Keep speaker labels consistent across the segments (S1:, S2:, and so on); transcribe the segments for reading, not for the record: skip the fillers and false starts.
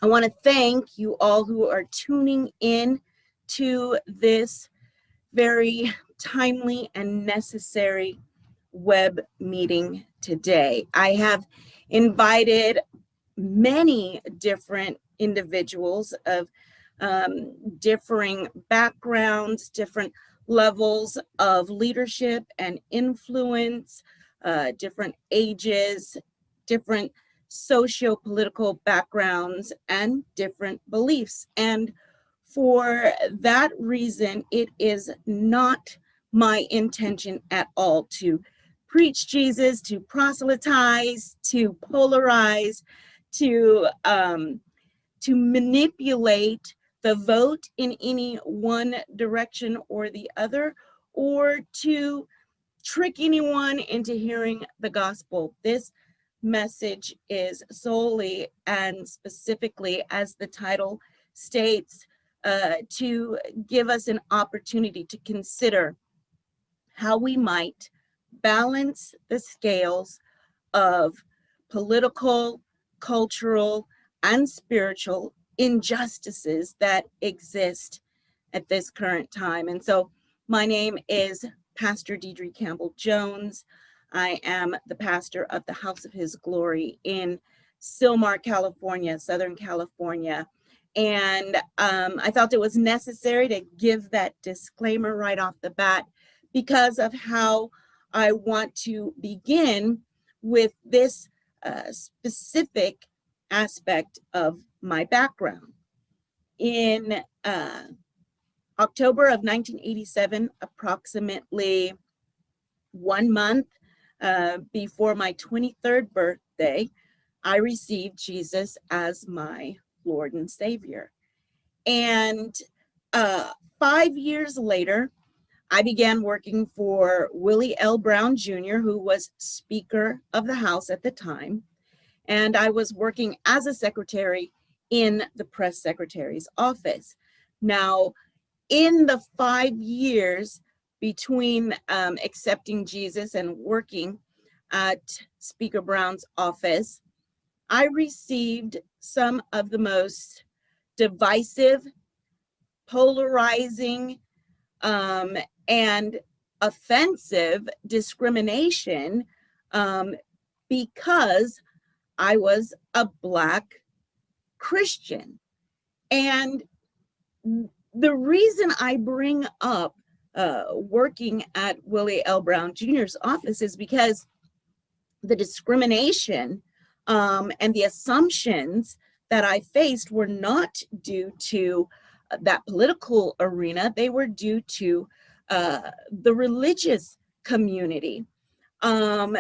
S1: I want to thank you all who are tuning in to this very timely and necessary web meeting today. I have invited many different individuals of differing backgrounds, different levels of leadership and influence, different ages, different socio-political backgrounds, and different beliefs. And for that reason, it is not my intention at all to preach Jesus, to proselytize, to polarize, to manipulate the vote in any one direction or the other, or to trick anyone into hearing the gospel. This message is solely and specifically, as the title states, to give us an opportunity to consider how we might balance the scales of political, cultural, and spiritual injustices that exist at this current time. And so my name is Pastor Deidre Campbell Jones. I am the pastor of the House of His Glory in Sylmar, California, Southern California. And I felt it was necessary to give that disclaimer right off the bat because of how I want to begin with this specific aspect of my background. In October of 1987, approximately 1 month before my 23rd birthday, I received Jesus as my Lord and Savior. And 5 years later, I began working for Willie L. Brown Jr., who was Speaker of the House at the time. And I was working as a secretary in the press secretary's office. Now, in the 5 years between accepting Jesus and working at Speaker Brown's office, I received some of the most divisive, polarizing, and offensive discrimination because I was a Black Christian. And the reason I bring up working at Willie L. Brown Jr.'s office is because the discrimination and the assumptions that I faced were not due to that political arena. They were due to the religious community, from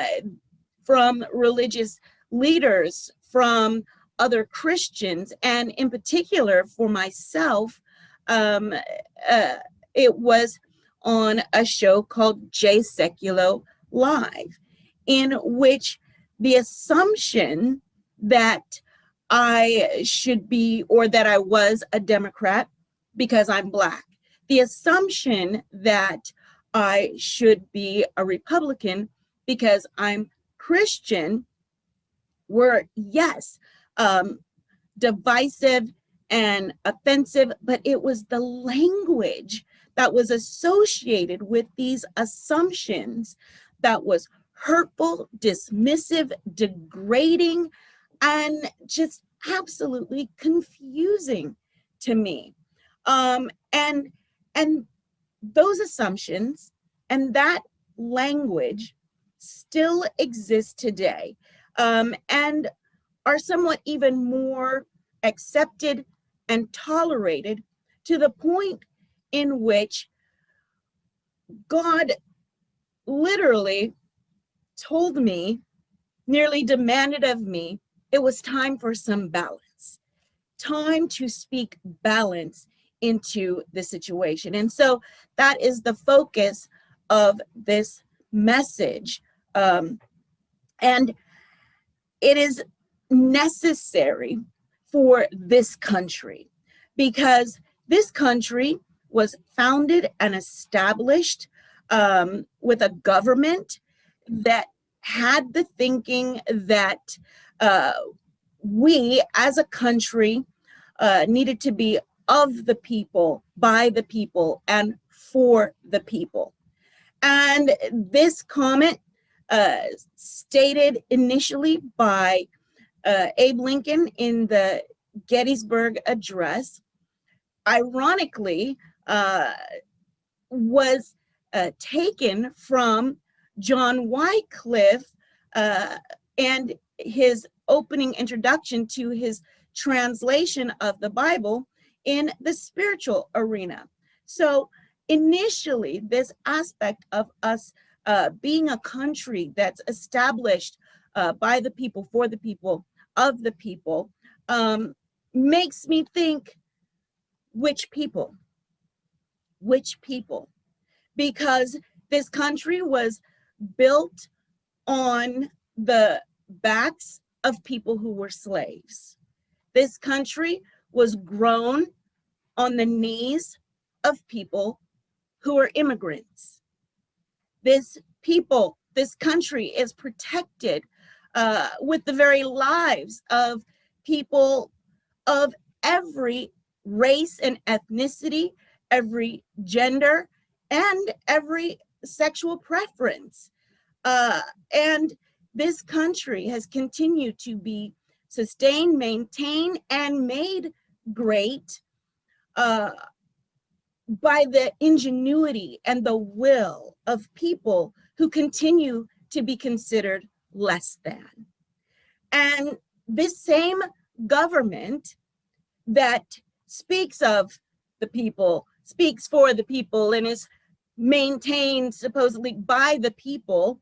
S1: religious leaders, from other Christians, and in particular for myself, it was on a show called J Seculo Live, in which the assumption that I should be, or that I was a Democrat because I'm Black, the assumption that I should be a Republican because I'm Christian were, yes, divisive and offensive, but it was the language that was associated with these assumptions that was hurtful, dismissive, degrading, and just absolutely confusing to me. And those assumptions and that language still exist today, and are somewhat even more accepted and tolerated, to the point in which God literally told me, nearly demanded of me, it was time for some balance, time to speak balance into the situation. And so that is the focus of this message. And it is necessary for this country, because this country was founded and established with a government that had the thinking that we as a country needed to be of the people, by the people, and for the people. And this comment, stated initially by Abe Lincoln in the Gettysburg Address, ironically, was taken from John Wycliffe and his opening introduction to his translation of the Bible in the spiritual arena. So initially, this aspect of us being a country that's established by the people, for the people, of the people, makes me think, which people? Which people? Because this country was built on the backs of people who were slaves. This country was grown on the knees of people who were immigrants. This country is protected with the very lives of people of every race and ethnicity, every gender, and every sexual preference. And this country has continued to be sustained, maintained, and made great by the ingenuity and the will of people who continue to be considered less than. And this same government that speaks of the people, speaks for the people, and is maintained supposedly by the people,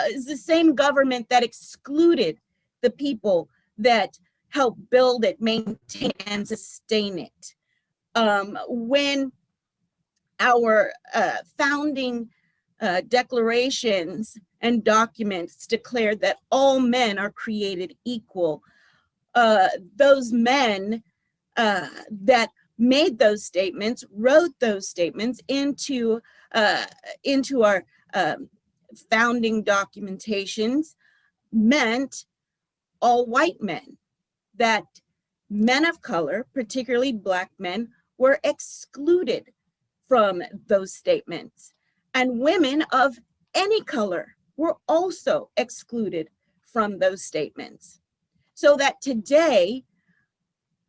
S1: is the same government that excluded the people that helped build it, maintain, and sustain it. When our founding declarations and documents declared that all men are created equal, those men that made those statements, wrote those statements into our founding documentations, meant all white men, that men of color, particularly Black men, were excluded from those statements. And women of any color were also excluded from those statements. So that today,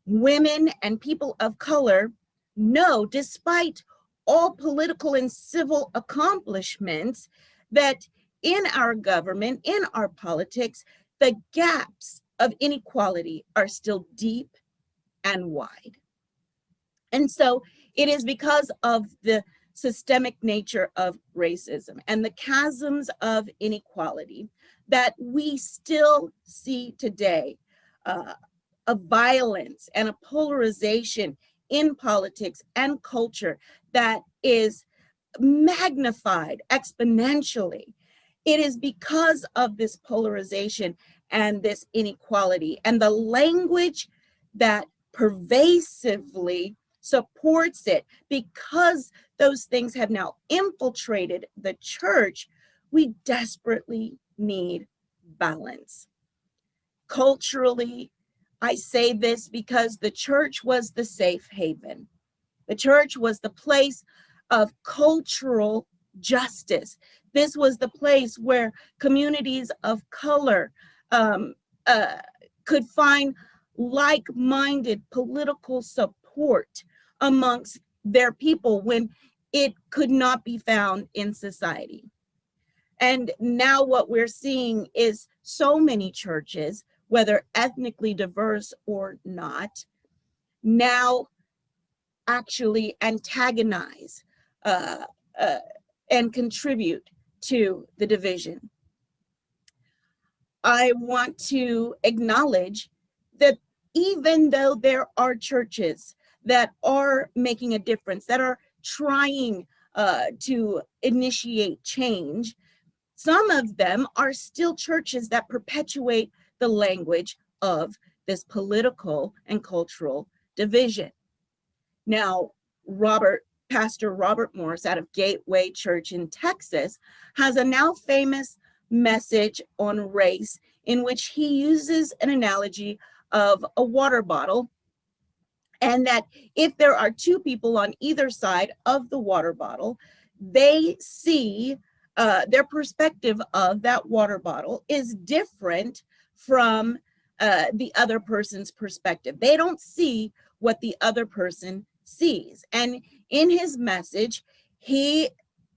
S1: women and people of color know, despite all political and civil accomplishments, that in our government, in our politics, the gaps of inequality are still deep and wide. And so it is because of the systemic nature of racism and the chasms of inequality that we still see today a violence and a polarization in politics and culture that is magnified exponentially. It is because of this polarization and this inequality and the language that pervasively supports it, because those things have now infiltrated the church. We desperately need balance. Culturally, I say this because the church was the safe haven. The church was the place of cultural justice. This was the place where communities of color could find like-minded political support amongst their people when it could not be found in society. And now what we're seeing is so many churches, whether ethnically diverse or not, now actually antagonize and contribute to the division. I want to acknowledge that even though there are churches that are making a difference, that are trying to initiate change, some of them are still churches that perpetuate the language of this political and cultural division. Now, Pastor Robert Morris out of Gateway Church in Texas has a now famous message on race in which he uses an analogy of a water bottle And that if there are two people on either side of the water bottle, they see their perspective of that water bottle is different from the other person's perspective. They don't see what the other person sees. And in his message, he,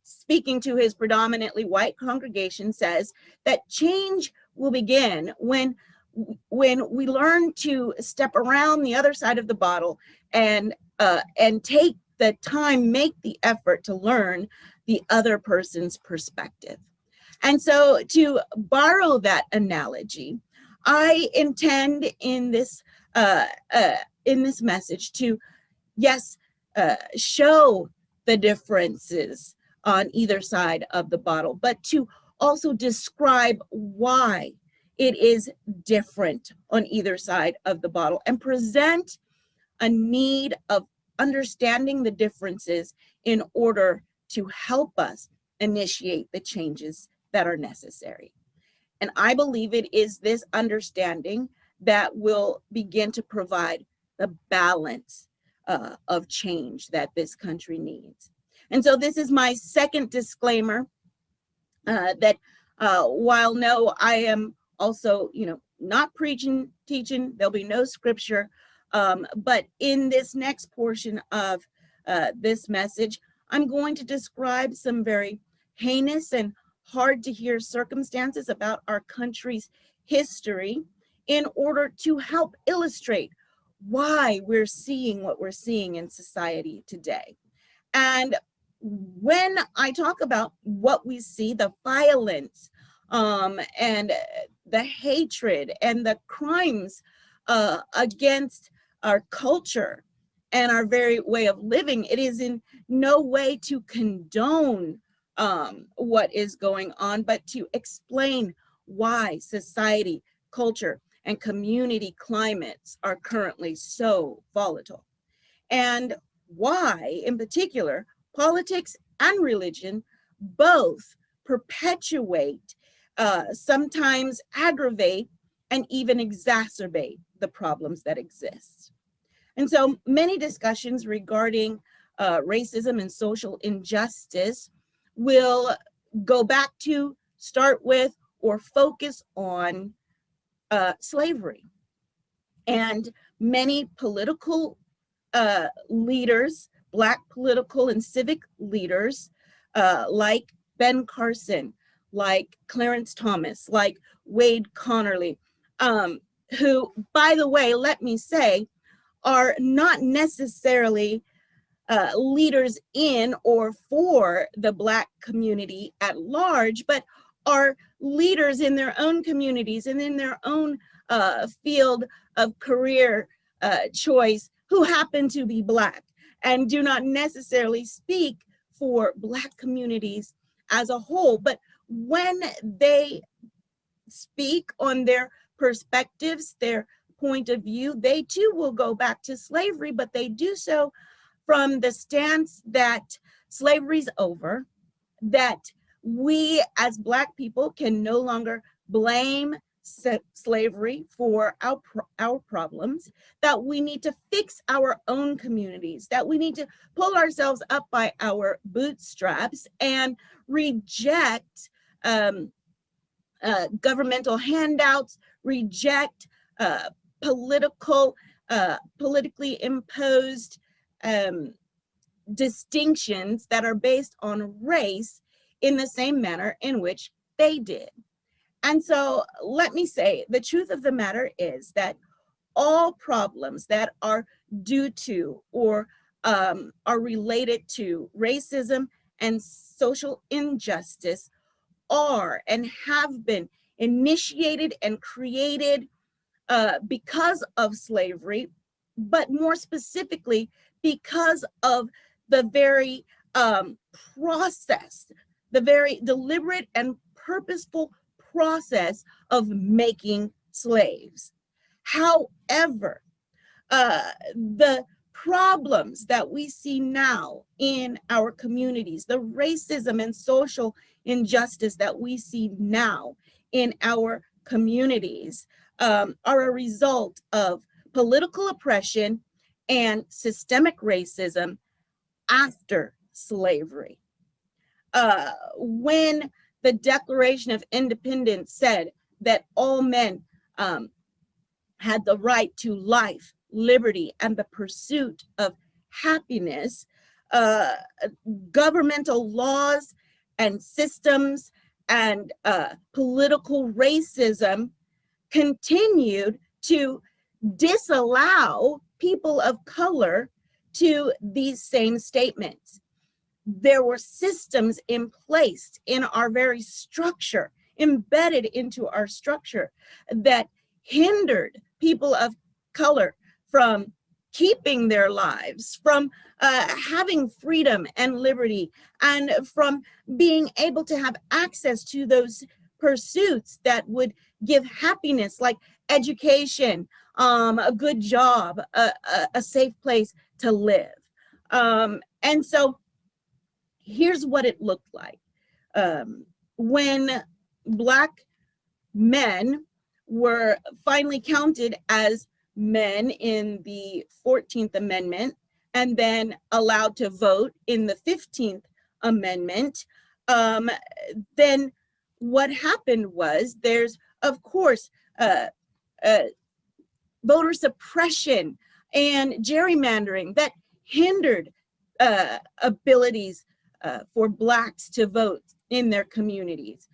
S1: speaking to his predominantly white congregation, says that change will begin when we learn to step around the other side of the bottle and take the time, make the effort to learn the other person's perspective. And so, to borrow that analogy, I intend in this message to, yes, show the differences on either side of the bottle, but to also describe why it is different on either side of the bottle and present a need of understanding the differences in order to help us initiate the changes that are necessary. And I believe it is this understanding that will begin to provide the balance of change that this country needs. And so this is my second disclaimer that while no, I am also, not preaching, teaching, there'll be no scripture. But in this next portion of this message, I'm going to describe some very heinous and hard to hear circumstances about our country's history in order to help illustrate why we're seeing what we're seeing in society today. And when I talk about what we see, the violence and the hatred and the crimes against our culture and our very way of living, it is in no way to condone what is going on, but to explain why society, culture, and community climates are currently so volatile. And why, in particular, politics and religion both perpetuate, sometimes aggravate, and even exacerbate the problems that exist. And so many discussions regarding racism and social injustice will go back to, start with, or focus on slavery. And many political leaders, Black political and civic leaders, like Ben Carson, like Clarence Thomas, like Wade Connerly, who, by the way, let me say, are not necessarily leaders in or for the Black community at large, but are leaders in their own communities and in their own field of career choice who happen to be Black and do not necessarily speak for Black communities as a whole. But when they speak on their perspectives, their point of view, they too will go back to slavery, but they do so from the stance that slavery's over, that we as Black people can no longer blame slavery for our problems, that we need to fix our own communities, that we need to pull ourselves up by our bootstraps and reject governmental handouts, reject politically imposed distinctions that are based on race in the same manner in which they did. And so let me say, the truth of the matter is that all problems that are due to or are related to racism and social injustice are and have been initiated and created because of slavery, but more specifically, because of the very process, the very deliberate and purposeful process of making slaves. However, the problems that we see now in our communities, the racism and social injustice that we see now in our communities, are a result of political oppression and systemic racism after slavery. When the Declaration of Independence said that all men had the right to life, liberty, and the pursuit of happiness, uh, governmental laws and systems and political racism continued to disallow people of color to these same statements. There were systems in place in our very structure, embedded into our structure, that hindered people of color from keeping their lives, from having freedom and liberty, and from being able to have access to those pursuits that would give happiness, like education, a good job, a safe place to live. And so here's what it looked like. When Black men were finally counted as men in the 14th Amendment and then allowed to vote in the 15th Amendment, then what happened was there's, of course, voter suppression and gerrymandering that hindered abilities for Blacks to vote in their communities.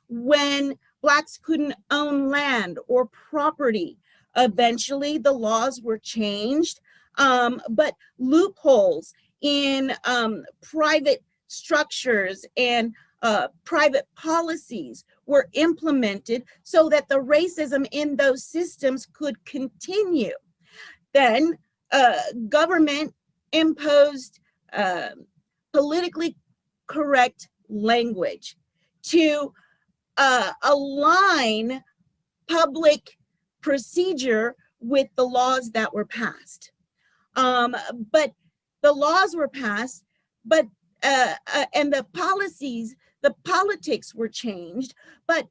S1: When Blacks couldn't own land or property, eventually the laws were changed, but loopholes in private structures and private policies were implemented so that the racism in those systems could continue. Then government imposed politically correct language to align public procedure with the laws that were passed. But the laws were passed, but and the policies, the politics were changed, but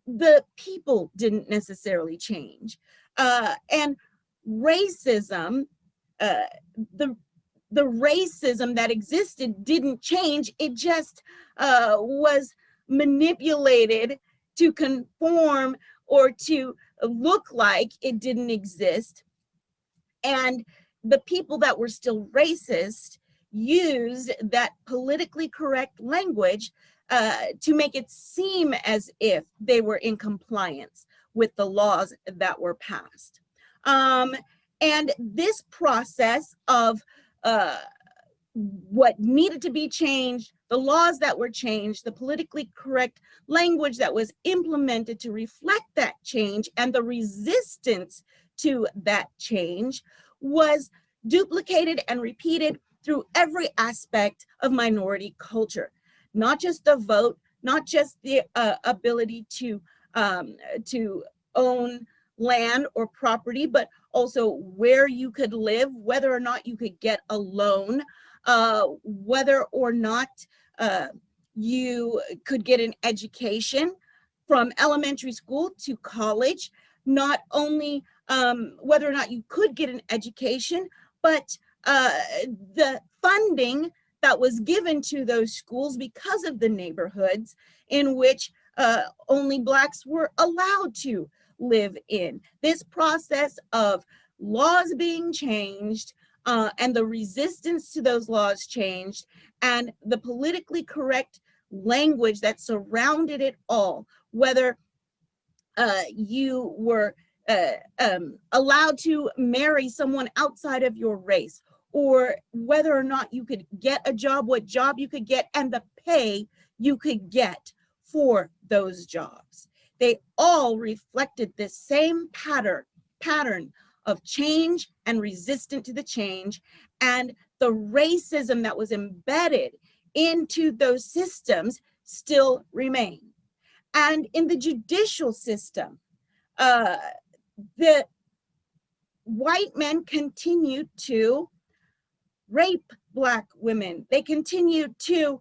S1: the people didn't necessarily change. And racism, the racism that existed didn't change. It just was manipulated to conform or to look like it didn't exist. And the people that were still racist used that politically correct language to make it seem as if they were in compliance with the laws that were passed. And this process of what needed to be changed, the laws that were changed, the politically correct language that was implemented to reflect that change, and the resistance to that change was duplicated and repeated through every aspect of minority culture. Not just the vote, not just the ability to own land or property, but also where you could live, whether or not you could get a loan, whether or not you could get an education from elementary school to college, not only whether or not you could get an education, but the funding that was given to those schools because of the neighborhoods in which only Blacks were allowed to live in. This process of laws being changed and the resistance to those laws changed, and the politically correct language that surrounded it all, whether you were allowed to marry someone outside of your race, or whether or not you could get a job, what job you could get, and the pay you could get for those jobs. They all reflected this same pattern of change and resistant to the change, and the racism that was embedded into those systems still remain. And in the judicial system, the white men continued to rape Black women. They continued to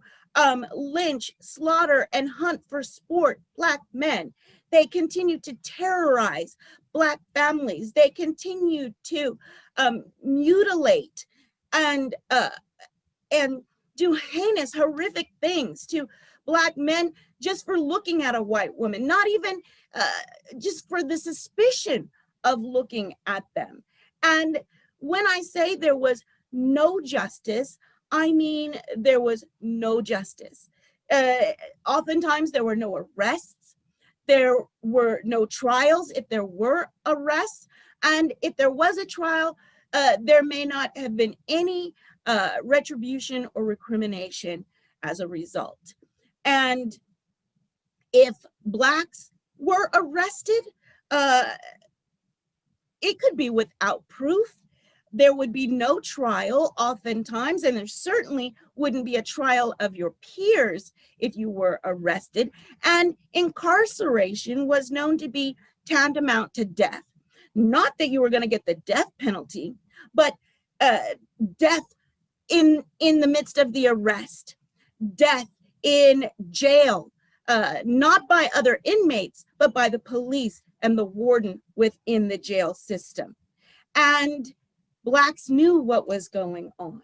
S1: lynch, slaughter, and hunt for sport Black men. They continued to terrorize Black families. They continued to mutilate and do heinous, horrific things to Black men just for looking at a white woman, not even just for the suspicion of looking at them. And when I say there was no justice, I mean there was no justice. Oftentimes there were no arrests, there were no trials if there were arrests, and if there was a trial, there may not have been any retribution or recrimination as a result. And if Blacks were arrested, it could be without proof. There would be no trial oftentimes, and there certainly wouldn't be a trial of your peers if you were arrested. And incarceration was known to be tantamount to death. Not that you were going to get the death penalty, but death in the midst of the arrest, death in jail, not by other inmates, but by the police and the warden within the jail system. And Blacks knew what was going on,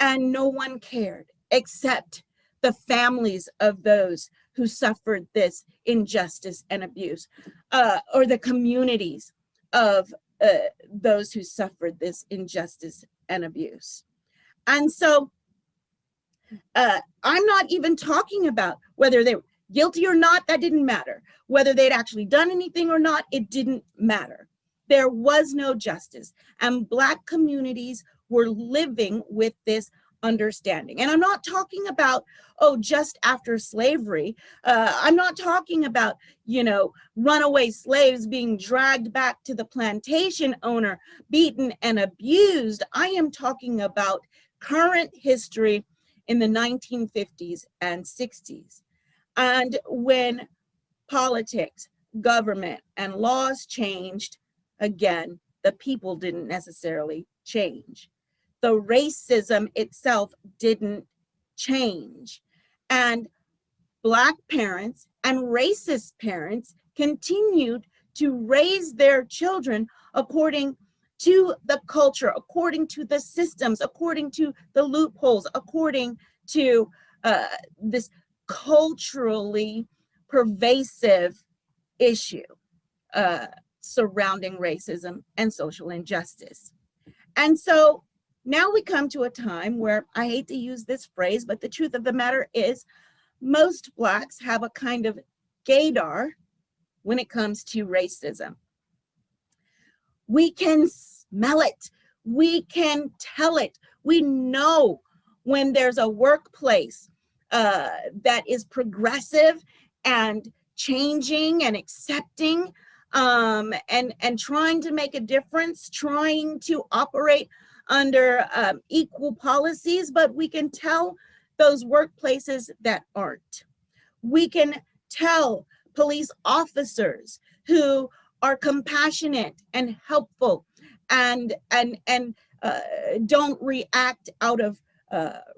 S1: and no one cared except the families of those who suffered this injustice and abuse, or the communities of those who suffered this injustice and abuse. And so I'm not even talking about whether they were guilty or not. That didn't matter. Whether they'd actually done anything or not, it didn't matter. There was no justice, and Black communities were living with this understanding. And I'm not talking about, oh, just after slavery. I'm not talking about, runaway slaves being dragged back to the plantation owner, beaten and abused. I am talking about current history in the 1950s and 60s. And when politics, government, and laws changed, again, the people didn't necessarily change. The racism itself didn't change. And Black parents and racist parents continued to raise their children according to the culture, according to the systems, according to the loopholes, according to this culturally pervasive issue surrounding racism and social injustice. And so now we come to a time where, I hate to use this phrase, but the truth of the matter is most Blacks have a kind of gaydar when it comes to racism. We can smell it. We can tell it. We know when there's a workplace that is progressive and changing and accepting and trying to make a difference, trying to operate under equal policies, but we can tell those workplaces that aren't. We can tell police officers who are compassionate and helpful and don't react out of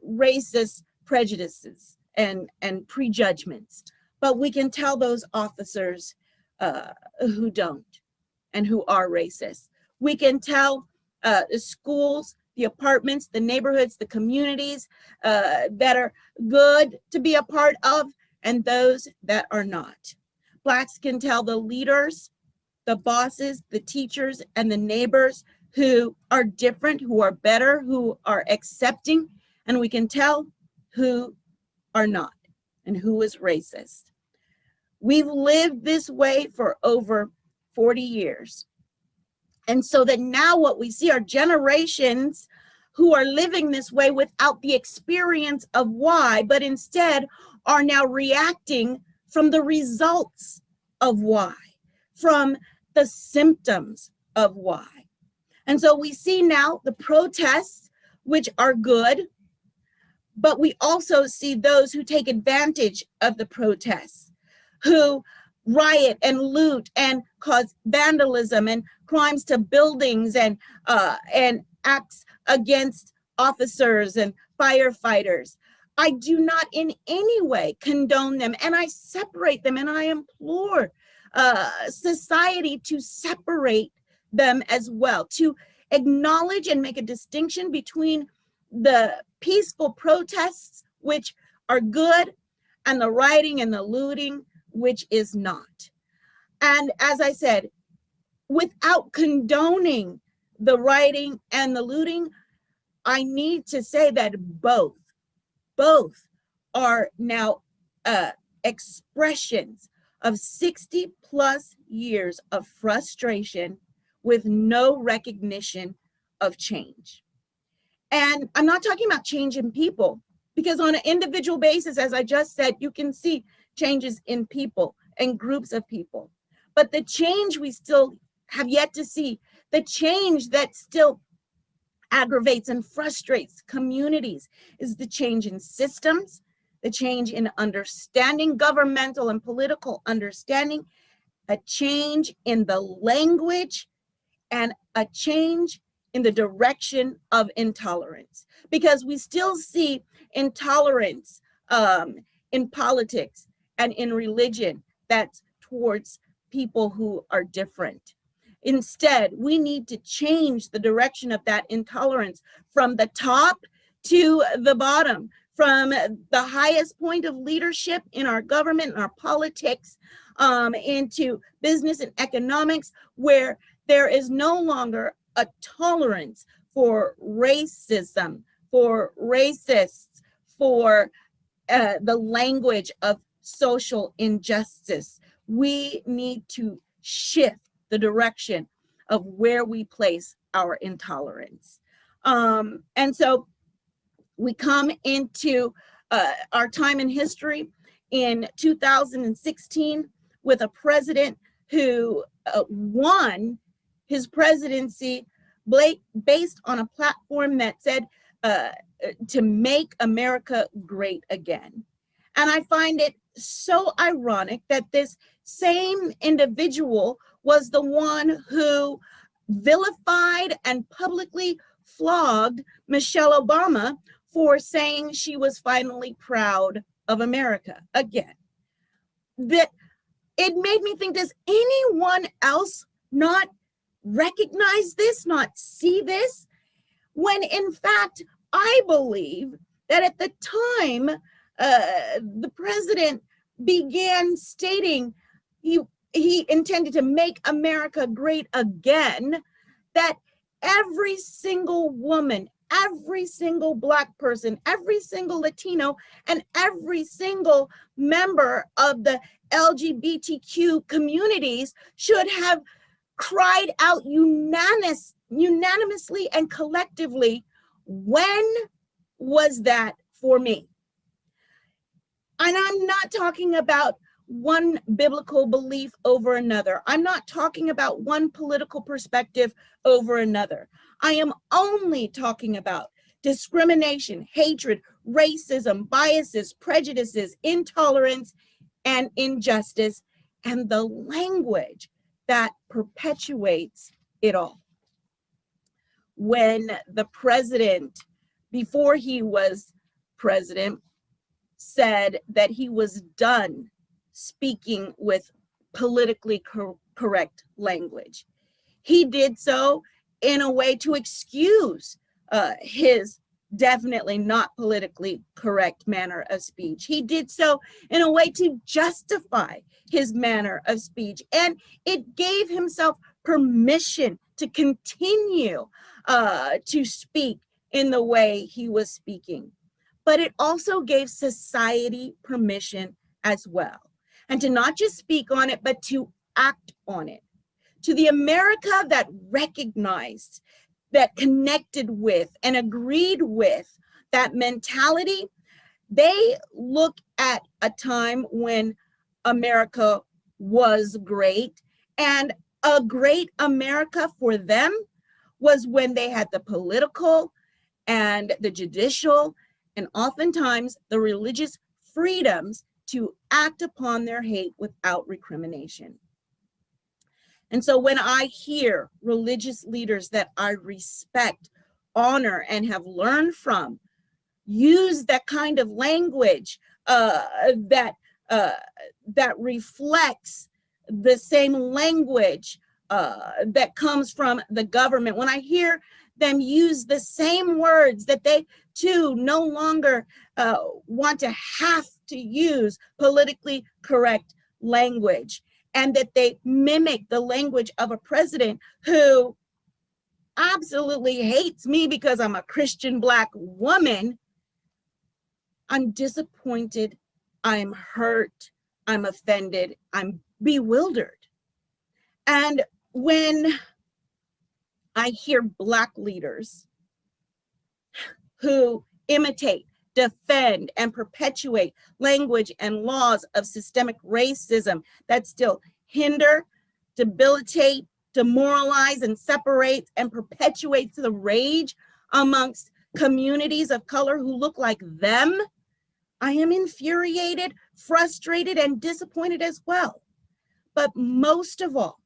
S1: racist prejudices and prejudgments. But we can tell those officers who don't and who are racist. We can tell the schools, the apartments, the neighborhoods, the communities that are good to be a part of and those that are not. Blacks can tell the leaders, the bosses, the teachers, and the neighbors who are different, who are better, who are accepting, and we can tell who are not and who is racist. We've lived this way for over 40 years. And so that now what we see are generations who are living this way without the experience of why, but instead are now reacting from the results of why, from the symptoms of why. And so we see now the protests, which are good, but we also see those who take advantage of the protests, who riot and loot and cause vandalism and crimes to buildings and acts against officers and firefighters. I do not in any way condone them, and I separate them, and I implore society to separate them as well, to acknowledge and make a distinction between the peaceful protests, which are good, and the rioting and the looting, which is not. And as I said, without condoning the rioting and the looting, I need to say that both are now expressions of 60 plus years of frustration with no recognition of change. And I'm not talking about change in people, because on an individual basis, as I just said, you can see changes in people and groups of people. But the change we still have yet to see, the change that still aggravates and frustrates communities, is the change in systems, the change in understanding, governmental and political understanding, a change in the language, and a change in the direction of intolerance. Because we still see intolerance in politics and in religion that's towards people who are different. Instead, we need to change the direction of that intolerance from the top to the bottom, from the highest point of leadership in our government and our politics, into business and economics, where there is no longer a tolerance for racism, for racists, for the language of social injustice. We need to shift the direction of where we place our intolerance. And so we come into our time in history in 2016 with a president who won his presidency based on a platform that said to make America great again. And I find it so ironic that this same individual was the one who vilified and publicly flogged Michelle Obama for saying she was finally proud of America again. That it made me think, does anyone else not recognize this, not see this? When in fact, I believe that at the time the president began stating he intended to make America great again, that every single woman, every single Black person, every single Latino, and every single member of the LGBTQ communities should have cried out unanimously and collectively, when was that for me? And I'm not talking about one biblical belief over another. I'm not talking about one political perspective over another. I am only talking about discrimination, hatred, racism, biases, prejudices, intolerance, and injustice, and the language that perpetuates it all. When the president, before he was president, said that he was done speaking with politically correct language, he did so in a way to excuse his definitely not politically correct manner of speech. He did so in a way to justify his manner of speech, and it gave himself permission to continue to speak in the way he was speaking. But it also gave society permission as well, and to not just speak on it, but to act on it. To the America that recognized, that connected with, and agreed with that mentality, they look at a time when America was great, and a great America for them was when they had the political and the judicial and oftentimes the religious freedoms to act upon their hate without recrimination. And so when I hear religious leaders that I respect, honor, and have learned from use that kind of language that reflects the same language that comes from the government, when I hear them use the same words that they too no longer want to have to use politically correct language, and that they mimic the language of a president who absolutely hates me because I'm a Christian Black woman, I'm disappointed, I'm hurt, I'm offended, I'm bewildered. And when I hear Black leaders who imitate, defend, and perpetuate language and laws of systemic racism that still hinder, debilitate, demoralize, and separate and perpetuates the rage amongst communities of color who look like them, I am infuriated, frustrated, and disappointed as well. But most of all,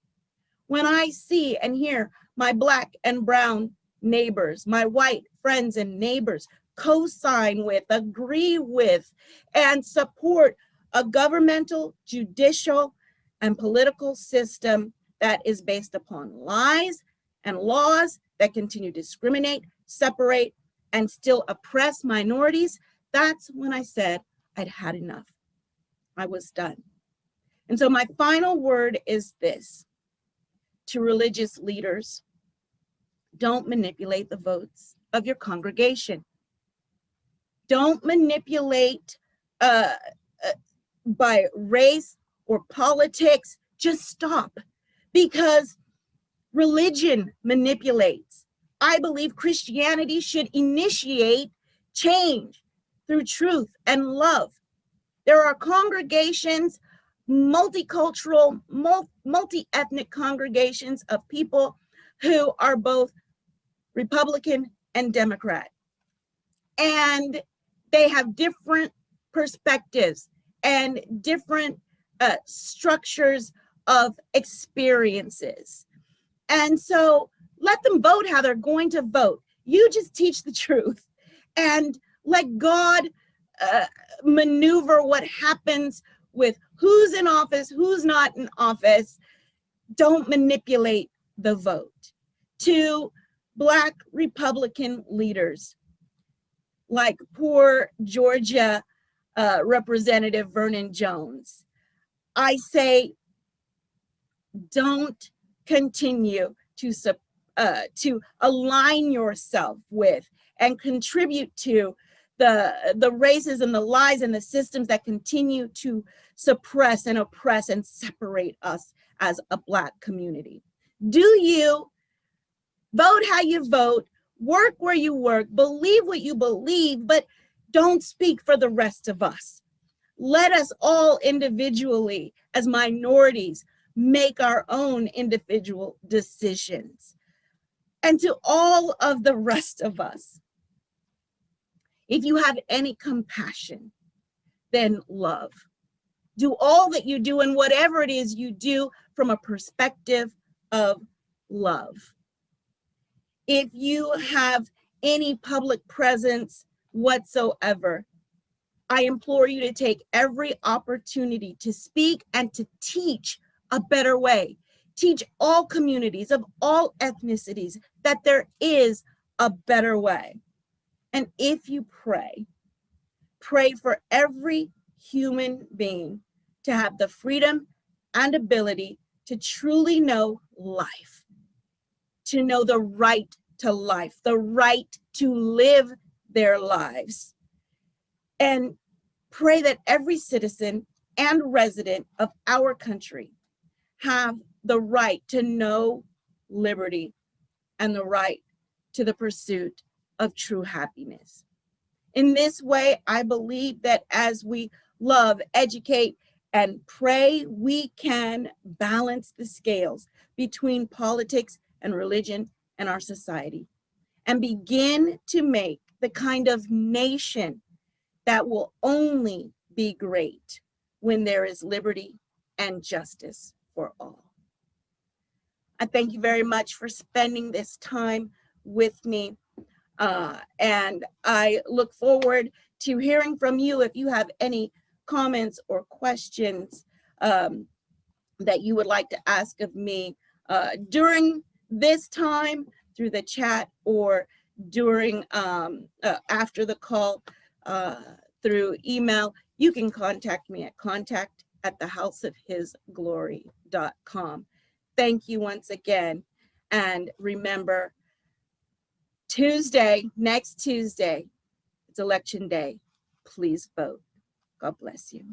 S1: when I see and hear my Black and brown neighbors, my white friends and neighbors co-sign with, agree with, and support a governmental, judicial, and political system that is based upon lies and laws that continue to discriminate, separate, and still oppress minorities, that's when I said I'd had enough. I was done. And so my final word is this: to religious leaders, don't manipulate the votes of your congregation. Don't manipulate by race or politics. Just stop, because religion manipulates. I believe Christianity should initiate change through truth and love. There are congregations, multicultural, multi-ethnic congregations of people who are both Republican and Democrat. And they have different perspectives and different structures of experiences. And so let them vote how they're going to vote. You just teach the truth and let God maneuver what happens with who's in office, who's not in office. Don't manipulate the vote. To Black Republican leaders, like poor Georgia Representative Vernon Jones, I say, don't continue to align yourself with and contribute to the racism, the lies, and the systems that continue to suppress and oppress and separate us as a Black community. Do you vote how you vote, work where you work, believe what you believe, but don't speak for the rest of us. Let us all individually, as minorities, make our own individual decisions. And to all of the rest of us, if you have any compassion, then love. Do all that you do and whatever it is you do from a perspective of love. If you have any public presence whatsoever, I implore you to take every opportunity to speak and to teach a better way. Teach all communities of all ethnicities that there is a better way. And if you pray, pray for every human being to have the freedom and ability to truly know life, to know the right to life, the right to live their lives. And pray that every citizen and resident of our country have the right to know liberty and the right to the pursuit of true happiness. In this way, I believe that as we love, educate, and pray, we can balance the scales between politics and religion and our society, and begin to make the kind of nation that will only be great when there is liberty and justice for all. I thank you very much for spending this time with me. And I look forward to hearing from you if you have any comments or questions that you would like to ask of me during this time through the chat, or during after the call through email, you can contact me at contact@thehouseofhisglory.com. Thank you once again. And remember, next Tuesday, it's election day. Please vote. God bless you.